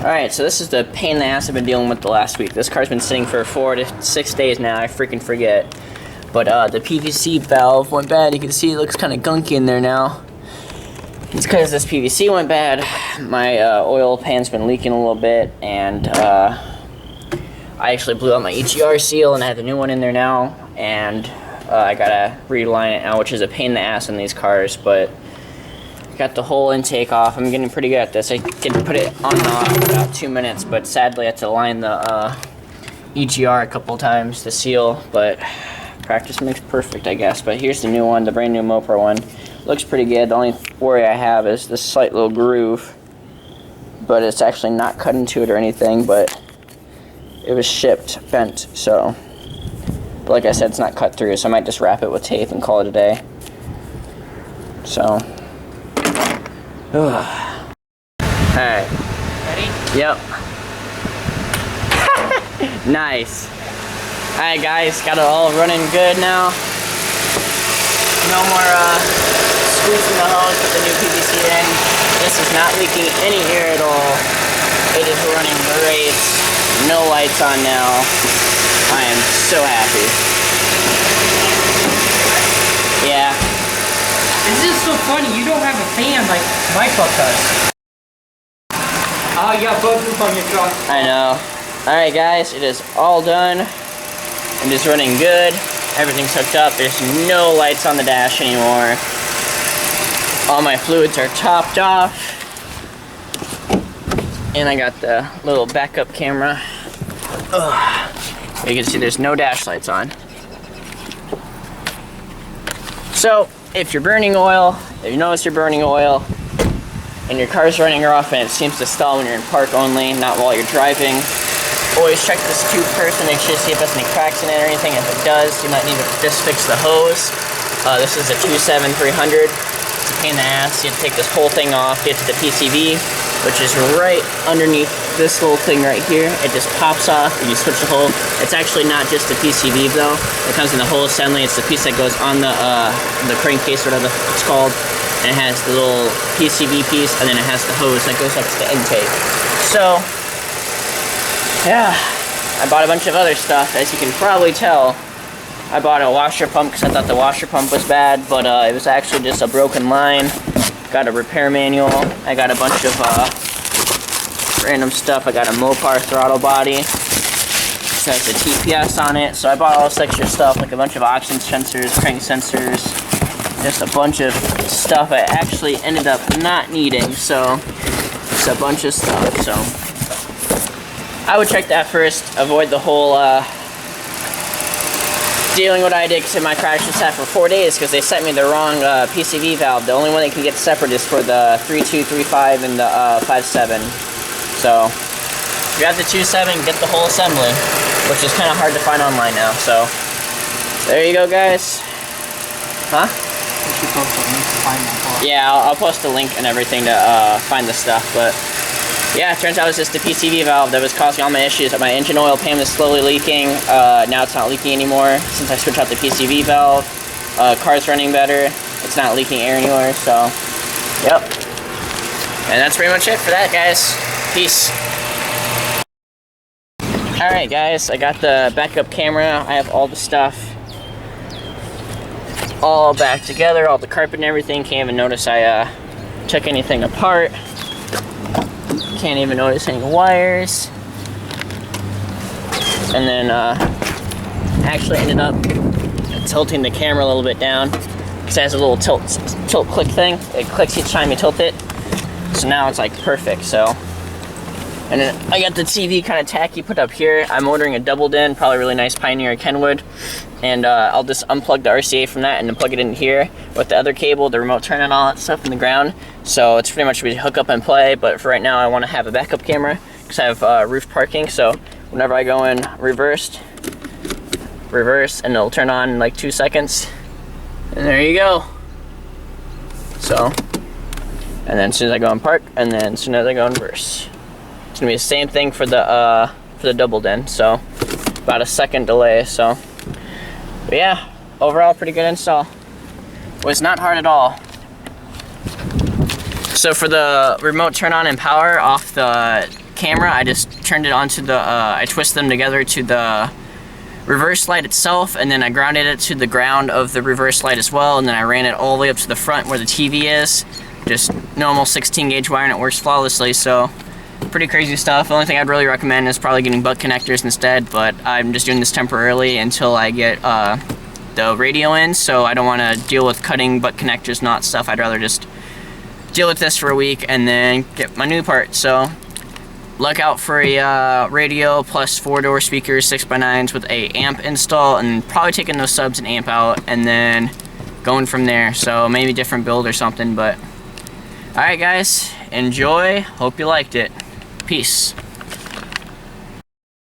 Alright, so this is the pain in the ass I've been dealing with the last week. This car's been sitting for 4 to 6 days now, I freaking forget. But the PVC valve went bad. You can see it looks kind of gunky in there now. It's because this PVC went bad. My oil pan's been leaking a little bit, and I actually blew out my EGR seal, and I have the new one in there now, and I gotta reline it now, which is a pain in the ass in these cars, but got the whole intake off. I'm getting pretty good at this. I can put it on and off in about 2 minutes, but sadly I have to line the EGR a couple times to seal, but practice makes perfect, I guess. But here's the new one, the brand new Mopar one. Looks pretty good. The only worry I have is this slight little groove, but it's actually not cut into it or anything, but it was shipped bent, so. But like I said, it's not cut through, so I might just wrap it with tape and call it a day. So. Alright. Ready? Yep. Nice. Alright guys, got it all running good now. No more squeezing the hose with the new PVC in. This is not leaking any air at all. It is running great. No lights on now. I am so happy. Yeah. This is so funny, you don't have a fan like my truck does. Oh, you got bug poop on your truck. I know. Alright guys, it is all done. It is running good. Everything's hooked up. There's no lights on the dash anymore. All my fluids are topped off. And I got the little backup camera. Ugh. You can see there's no dash lights on. So, if you're burning oil, if you notice you're burning oil, and your car's running rough and it seems to stall when you're in park only, not while you're driving, always check this tube first and make sure to see if there's any cracks in it or anything. If it does, you might need to just fix the hose. This is a 27300. It's a pain in the ass. You have to take this whole thing off, get to the PCV, which is right underneath this little thing right here. It just pops off and you switch the hole. It's actually not just the PCV though. It comes in the whole assembly. It's the piece that goes on the crankcase, whatever it's called. And it has the little PCV piece, and then it has the hose that goes up to the intake. So, yeah, I bought a bunch of other stuff. As you can probably tell, I bought a washer pump because I thought the washer pump was bad, but it was actually just a broken line. Got a repair manual. I got a bunch of random stuff. I got a Mopar throttle body. It has a TPS on it. So I bought all this extra stuff, like a bunch of oxygen sensors, crank sensors, just a bunch of stuff I actually ended up not needing. So it's a bunch of stuff. So I would check that first. Avoid the whole dealing what I did, because my car actually sat for 4 days because they sent me the wrong PCV valve. The only one they can get separate is for the 3235 and the 57. So if you have the 27, get the whole assembly, which is kind of hard to find online now. So there you go, guys. Huh? You should post a link to find that. Yeah, I'll post a link and everything to find the stuff, but yeah, it turns out it's just the PCV valve that was causing all my issues. My engine oil pan was slowly leaking. Now it's not leaking anymore since I switched out the PCV valve. Car's running better. It's not leaking air anymore, so yep. And that's pretty much it for that, guys. Peace. Alright guys, I got the backup camera. I have all the stuff all back together, all the carpet and everything. Can't even notice I took anything apart. Can't even notice any wires. And then actually ended up tilting the camera a little bit down because it has a little tilt click thing. It clicks each time you tilt it. So now it's like perfect. So, and then I got the TV kind of tacky put up here. I'm ordering a double din, probably really nice Pioneer Kenwood. And I'll just unplug the RCA from that and then plug it in here with the other cable, the remote turn and all that stuff in the ground. So it's pretty much we hook up and play, but for right now I want to have a backup camera because I have roof parking. So whenever I go in reverse, and it'll turn on in like 2 seconds. And there you go. So, and then as soon as I go in park, and then as soon as I go in reverse. It's gonna be the same thing for the double din. So about a second delay. So. But yeah, overall pretty good install. Was not hard at all. So for the remote turn on and power off the camera. I just turned it onto the, I twisted them together to the reverse light itself, and then I grounded it to the ground of the reverse light as well, and then I ran it all the way up to the front where the TV is. Just normal 16 gauge wire, and it works flawlessly, so pretty crazy stuff. The only thing I'd really recommend is probably getting butt connectors instead, but I'm just doing this temporarily until I get the radio in, so I don't want to deal with cutting butt connectors, not stuff. I'd rather just deal with this for a week and then get my new part. So look out for a radio plus 4-door speakers, 6x9s with a amp install, and probably taking those subs and amp out and then going from there. So maybe different build or something, but alright guys, enjoy, hope you liked it. Peace.